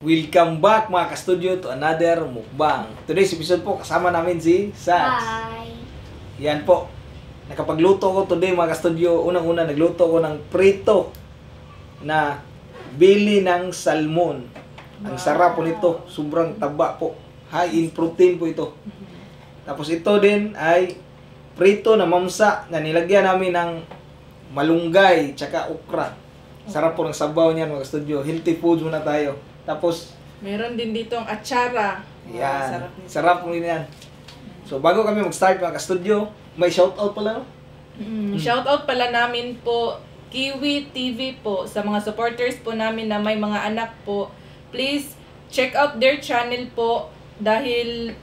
Welcome back mga ka-studio to another mukbang. Today's episode po kasama namin si Sax. Hi! Yan po. Nakapagluto ko today mga ka-studio. Unang-una nagluto ko ng prito na bili ng salmon. Ang sarap po nito. Sobrang taba po. High in protein po ito. Tapos ito din ay prito na mamsa na nilagyan namin ng malunggay tsaka okra. Sarap po ng sabaw niyan mga ka-studio. Healthy foods muna tayo. Tapos meron din dito ang atsara. yan. Sarap nito. Sarap po yan. So bago kami mag-start mga ka-studio, may shoutout pala. No? Shoutout pala namin po Kiwi TV po sa mga supporters po namin na may mga anak po. Please check out their channel po dahil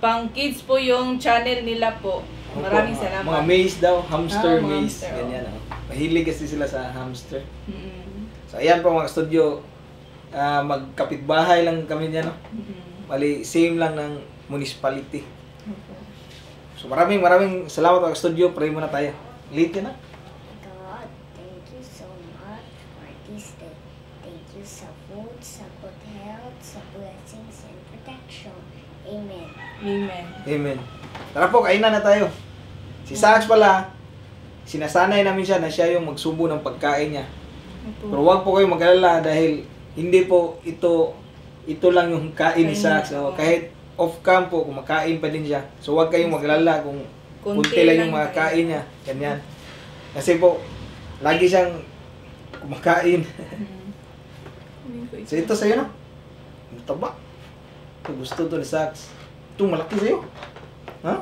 pang kids po yung channel nila po. Maraming salamat. Mga maze daw, hamster Mga maze. hamster, Ganyan. Oh. Mahilig kasi sila sa hamster. Mm-mm. So ayan po mga ka-studio. Magkapitbahay lang kami niyan. No? Mali, same lang ng municipality. So maraming salamat mga ka-studio. Pray muna tayo. Late na. God, thank you so much for this day. Thank you sa food, sa good health, sa blessings and protection. Amen. Amen. Amen. Tara po, kainan na tayo. Si Sax pala, sinasanay namin siya na siya yung magsubo ng pagkain niya. Pero wag po kayo mag-alala dahil hindi po ito lang yung kain ni Sax. So, kahit off-cam po, kumakain pa din siya. So wag kayong mag-alala kung kunti lang yung mga kain niya. Ganyan. Kasi po, lagi siyang kumakain. So ito sa'yo na. Ang taba. Ito gusto to ni Sax. Ito malaki sa'yo. Ha?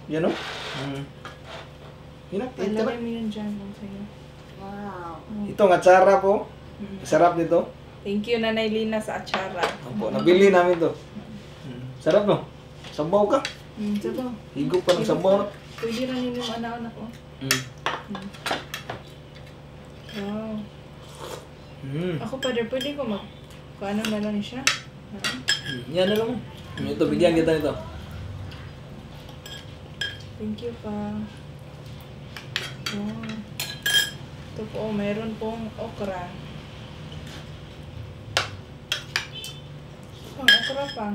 Yan o. Yan o. Palagay mo yun dyan sa'yo. Wow. Ito ang atsara po. Sarap nito. Thank you Nanay Lina sa atsara. Opo, nabili namin to. Sarap no? Sabaw ka. Ito. Higop pa ng sabaw. Pwede rin yung anak-anak ko. Wow. Ako pwede ko ano na lang siya. Yan na lang. Ito, bigyan kita nito. Thank you pa. Wow. Ito po, mayroon pong okra. Ang okra pa.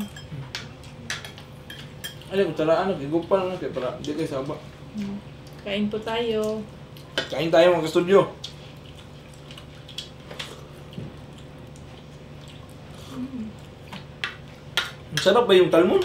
Ano, kutsaraan, higop pa lang natin para hindi kayo sabak. Kain po tayo. Kain tayo mga ka-studio. Sarap ba yung talmon?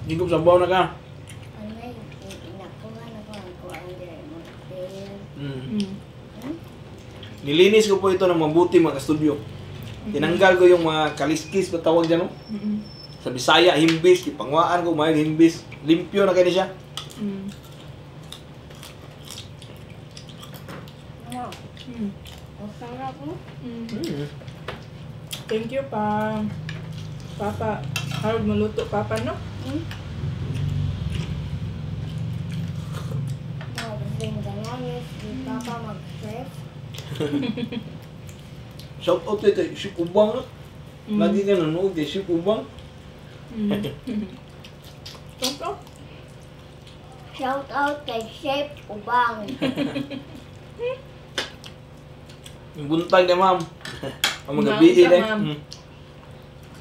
Higop sabaw na ka. Ano yung inakuha na ko ang kuwander mo? Nilinis ko po ito ng mabuti mga ka-studio. Tinanggal ko yung mga kaliskis na tawag dyan. No? Sa Bisaya, himbis. Ipangwaan ko, may himbis. Limpyo na kayo siya. Wow. Ang sarap mo. Thank you pa. Papa, hard maluto papa no? Wow, kasi ganyan si Papa mag-chef. Shout out kay Ship Ubang. Lagi ka nanonood kay Ship Ubang. Ito? Shout out kay Chef Ubang. Yung buntag na ma'am. Ang mga Buntag gabi ka, eh. ma'am.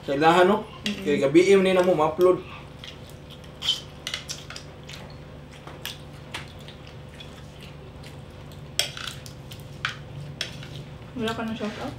Sa ilahan no? Kaya gabi mo nila mo ma-upload. Wala ka ng shoutout?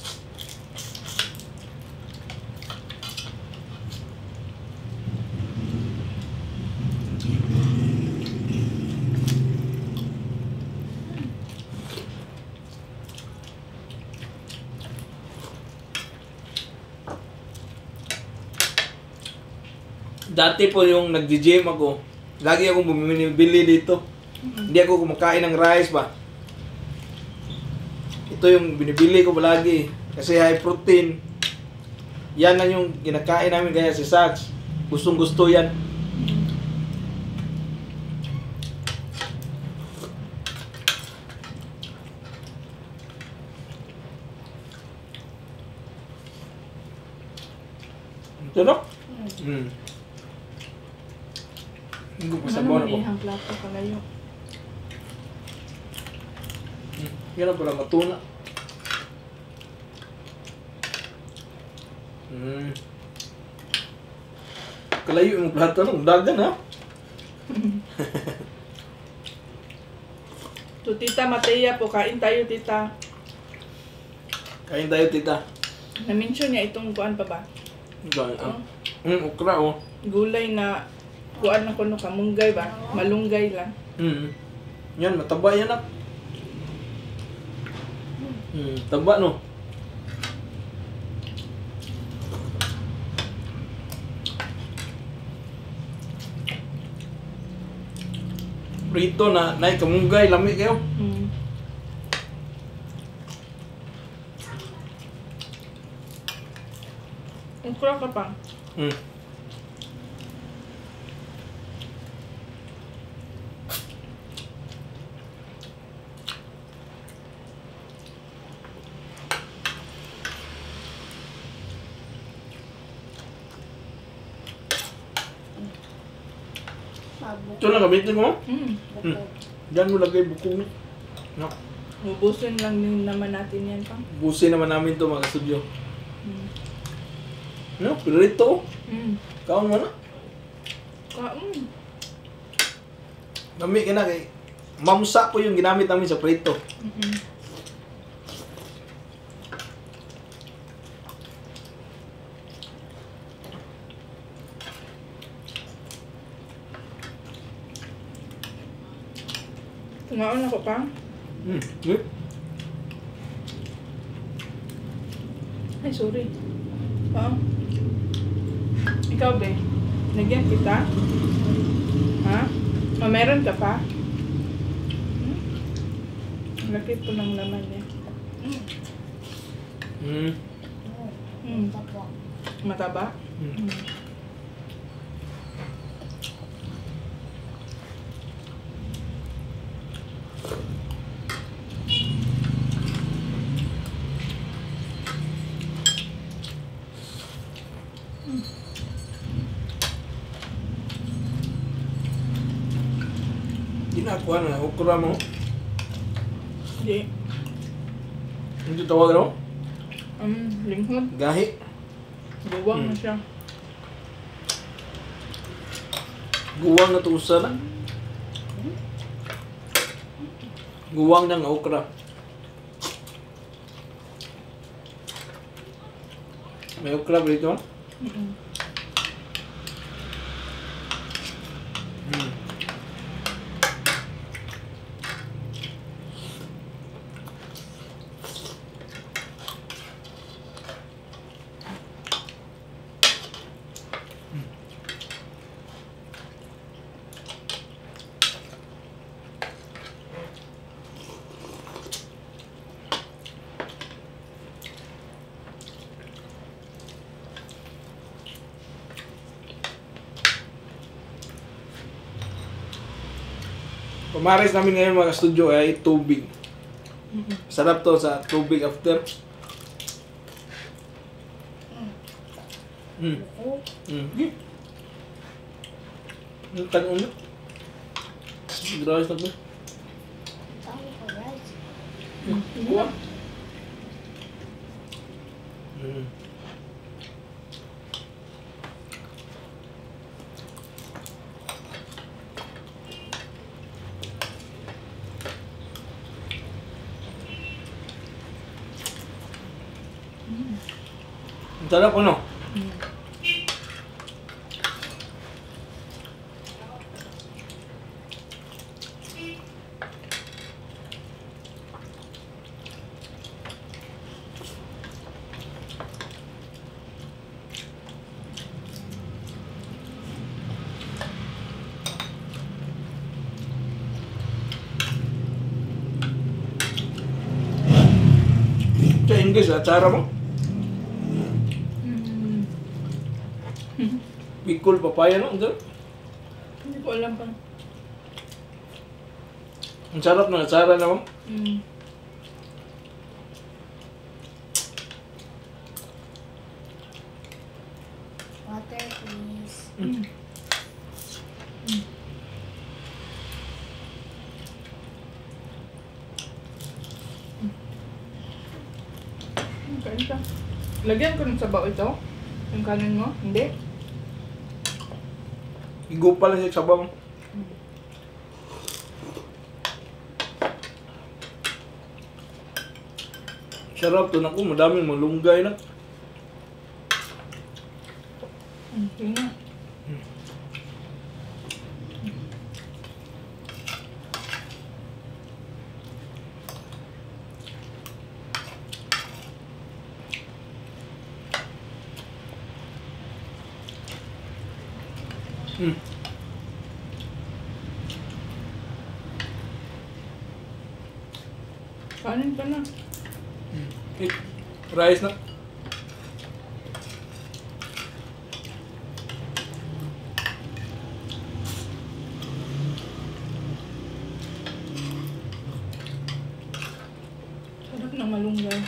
Dati po yung nag-gym ako, lagi akong bumibili dito. Hindi ako kumakain ng rice ba. Ito yung binibili ko palagi kasi high protein. Yan lang yung kinakain namin kaya si Sax. Gustong gusto yan. Sarap. Hindi ko sabaw na ko. Ihang plato kalayo. Yan ang pala matuna. Kalayo yung plato ng dagan ha. So, Tita Matea po, kain tayo, Tita. Kain tayo, tita. Na-mention niya itong kuan pa ba? Okra oh. Gulay na kuan na kuno kamunggay ba? Malunggay lang. Yan, mataba yan ah. Taba no. Prito na, naik kamunggay, lami kayo. Ukra ka pa. Ito lang gamitin mo? Bukog. Diyan mo lagay bukong. No. Ubusin lang din naman natin yan pa. Busin naman namin to mga studio. No, pirito. Kaon mo na. Lami ka na kay mamsa po yung ginamit namin sa prito. Tumaon ako pa. Ay, sorry. Ikaw, be? Nagyan kita? Ha? O, meron ka pa? Laki po ng laman niya. Tapa. Mataba? Ginakuha na, okra mo. Hindi. Hindi tawag no? Linghod. Gahi. Buwang na siya. Guwang na tusa na. Guwang ng okra. May okra ba dito? Pamares namin ngayon mga studio ay tubig. Sarap to sa tubig after. Bukog. Tanong na. Grabe na to. Tama ko, guys. Buwang. Ang sarap ano? Sa English, atsara mo? Bicol papaya no? Ang Hindi ko alam pa. sarap na atsara na ma'am. Mm. Water, please. Mm. Kain ka. Lagyan ko ng sabaw ito. Yung kanin mo. Hindi. Higupa lang siya sa bang. Sarap to na ko, madaming malunggay na. Sige na. Hmm. Kanin ka na. Eh, rice na. Sarap ng malunggay.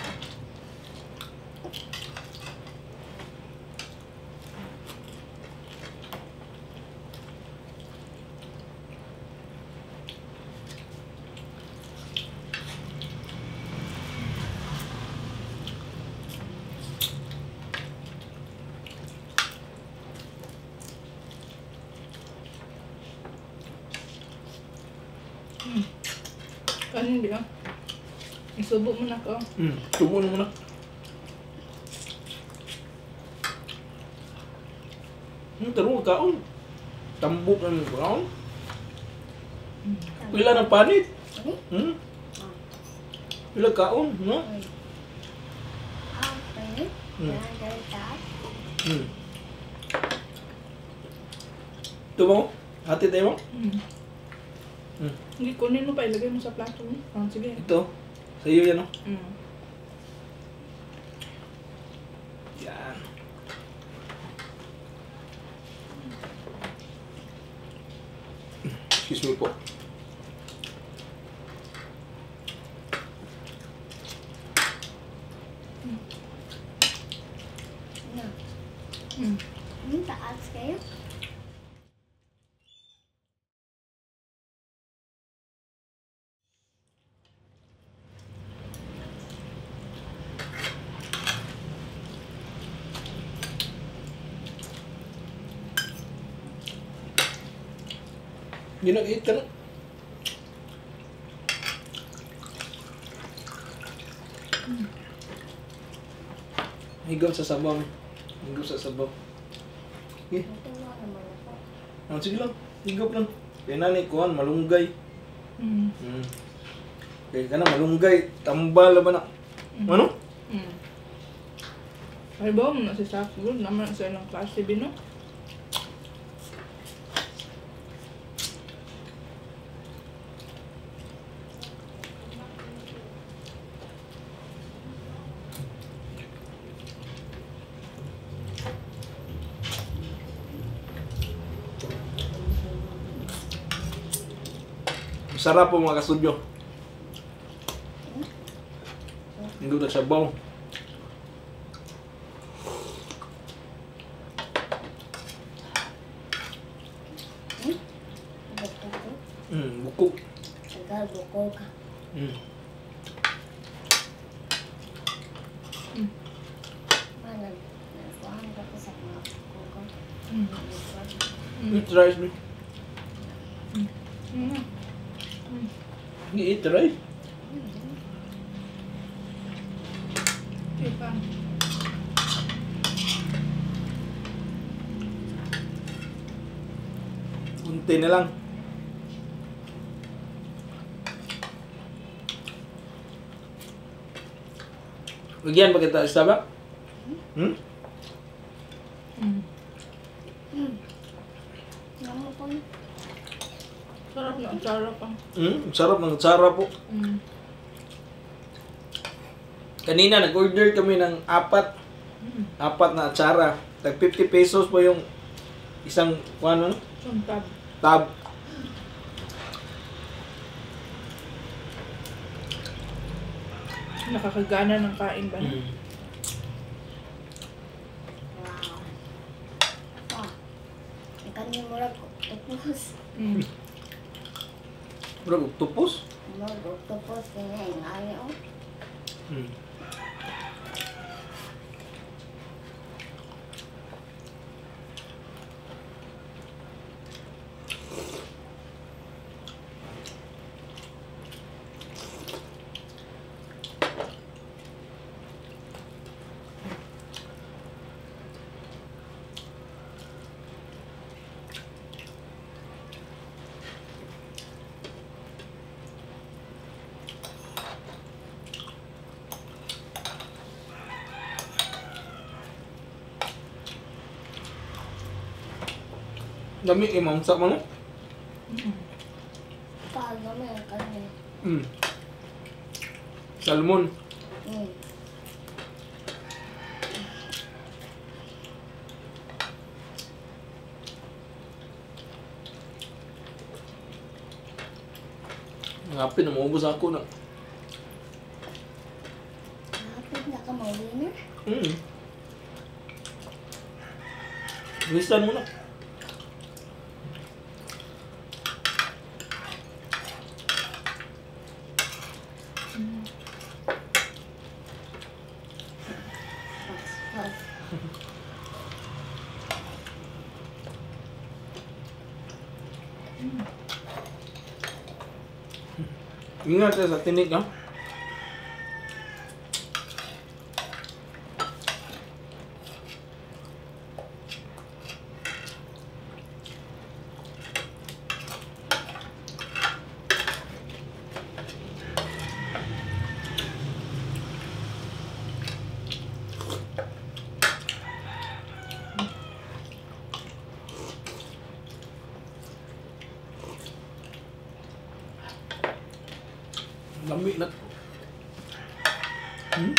Kanin di ah. Isubo mo na ko. Tubo na muna. Tarong kaon. Tambok ng kaon. Pila ng panit. Ano? Pila kaon, no? Okay. Another that. Ito mo? Hati tayo mo? Hindi, kunin mo pa. Ilagay mo sa plato mo. Ah, sige. Ito. Sa iyo yan, no? Yan. Excuse me po. No. Mm. Taas kayo? Ginag-eat ka na. Higop sa sabaw. Higop sa sabaw. Okay. Natuwa naman ako. Sige lang. Higop lang. Kaya nanay kuhan, malunggay. Kaya ka na, malunggay. Tambal ba na? Ano? Ay ba mo na si Sakuro naman sa ilang klase bino? Sarap po mga kastudyo. Higop na sabaw. Bukog. Tagal buko ka. Mana? Nakuhaan ka pa sa mga buko ko. Eat rice, me. Eat rice. Ipa. Kunti na lang. Lagyan ba kita sa ba? Namu ko. Sarap na, sarap pa. Sarap ng tsara po. Kanina nag-order kami ng apat na atsara. Tag 50 pesos po yung isang ano, Yung tab. tab. Nakakagana ng kain ba? Mm. Wow. Ah. Ikan yung murag octopus. Mm. Bro, octopus? Murag octopus kaya yung ayaw. Mm. Dami imam sa mga. Pagami ang kanya. Mm. Salmon. Hmm. Ngapin na maubos ako na. Kapit na ka mawinner. Mm. Lisan mo na. Pas. Ingat ya sa tinik ha. Lami na. Hmm?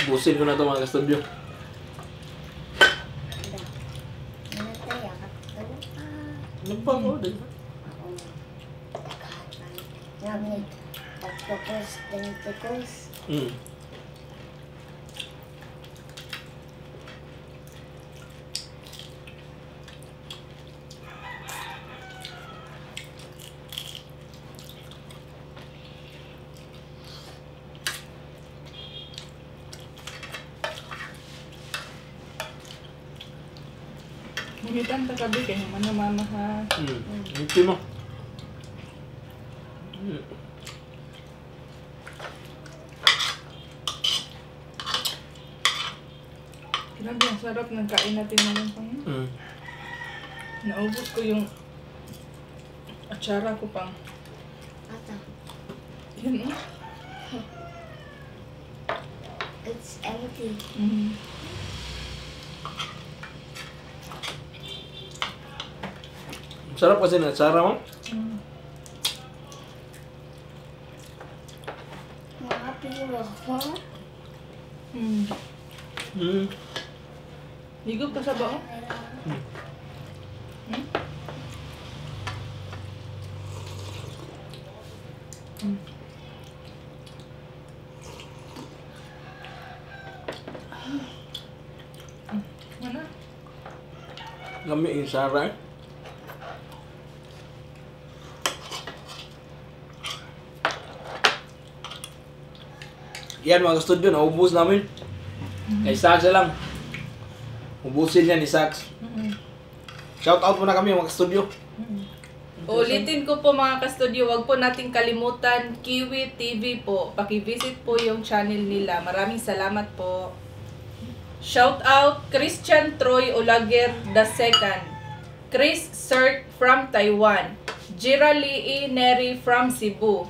Busin ko na ito mga ka-studio. Ano tayo? Ano ba ko? Ngamit. Octopus, tentacles. Hmm. Muhitan ta kabi kay mana mama ha. Hindi mo. Grabe ang sarap ng kain natin ngayon pang. Naubos ko yung atsara ko pang. Ata. Yun It's empty. Mm. Sarap kasi na atsara mo. Mm. Mga puro ko. Mm. Hmm. Higop ka sa bao? Hmm? Mm. Mana? Lami yung sara. Yan mga ka-studio, naubos namin. Kay Sax na lang. Ubusin yan ni Sax. Shout out muna kami mga ka-studio. Ulitin ko po mga ka-studio, wag po nating kalimutan, Kiwi TV po. Paki-visit po yung channel nila. Maraming salamat po. Shout out Christian Troy Olaguer II, Chris Sert from Taiwan, Jirali Neri from Cebu,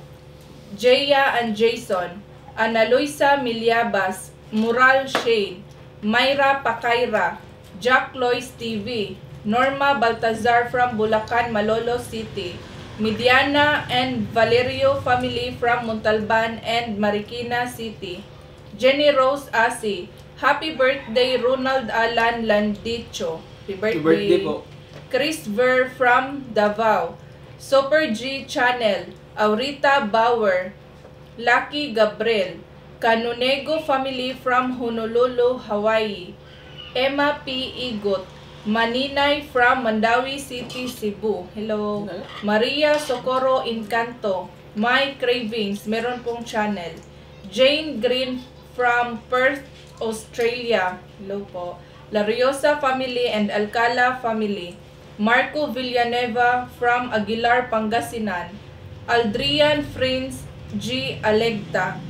Jaya and Jason, Ana Luisa Milyabas, Mural Shane, Myra Pakaira, Jack Lois TV, Norma Baltazar from Bulacan, Malolo City, Mediana and Valerio family from Montalban and Marikina City. Jenny Rose Asi. Happy birthday Ronald Alan Landicho. Happy Happy birthday po. Chris Ver from Davao. Super G Channel. Aurita Bauer. Lucky Gabriel. Canunego family from Honolulu, Hawaii. Emma P. Igot. Maninay from Mandawi City, Cebu. Hello. Maria Socorro Encanto. My Cravings. Meron pong channel. Jane Green from Perth, Australia. Hello po. Lariosa family and Alcala family. Marco Villanueva from Aguilar, Pangasinan. Aldrian Friends G. Alegta.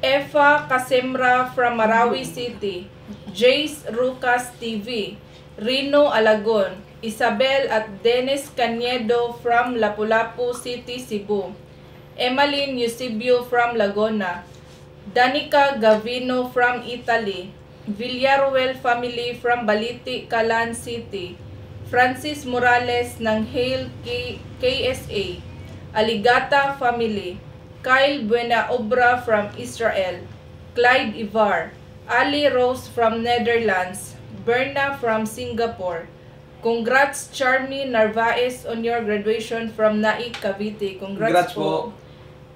Efa Casemra from Marawi City. Jace Rucas TV. Rino Alagon. Isabel at Dennis Caniedo from Lapu-Lapu City, Cebu. Emmeline Eusebio from Laguna. Danica Gavino from Italy. Villaruel family from Baliti, Calan City. Francis Morales ng Hale KSA. Aligata family. Kyle Buenaobra from Israel. Clyde Ivar. Ali Rose from Netherlands. Berna from Singapore. Congrats Charmy Narvaez on your graduation from Naik, Cavite. Congrats po.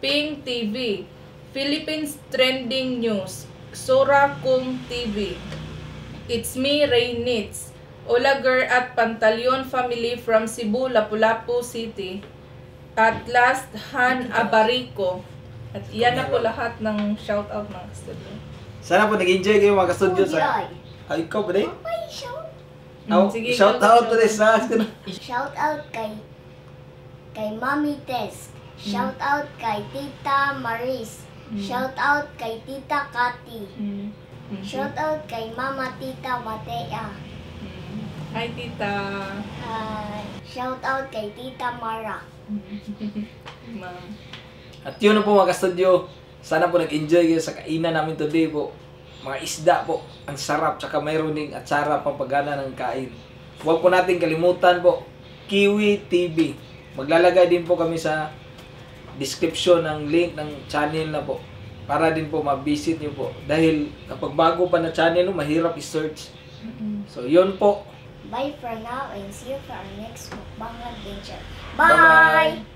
Ping TV. Philippines Trending News. Sora Kung TV. It's me, Raynitz. Olager at Pantaleon family from Cebu, Lapu-Lapu City. At last, Han Abarico. At iyan na po lahat ng shoutout ng studio. Sana po nag-enjoy kayo mga ka-studio sa... Ay, ikaw ba din? May shout. Sige, Shout out to this sa Shout out kay Mami Tess. Shout out kay Tita Maris. Shout out kay Tita Kati. Shout out kay Mama Tita Matea. Hi, Tita. Shout out kay Tita Mara. Ma'am. At yun na po mga ka-studio. Sana po nag-enjoy kayo sa kainan namin today po. Mga isda po. Ang sarap. Tsaka mayroon ding atsara pang paggana ng kain. Huwag po natin kalimutan po. Kiwi TV. Maglalagay din po kami sa description ng link ng channel na po. Para din po ma-visit nyo po. Dahil kapag bago pa na channel, mahirap i-search. So yun po. Bye for now and see you for our next mukbang adventure. Bye-bye. Bye!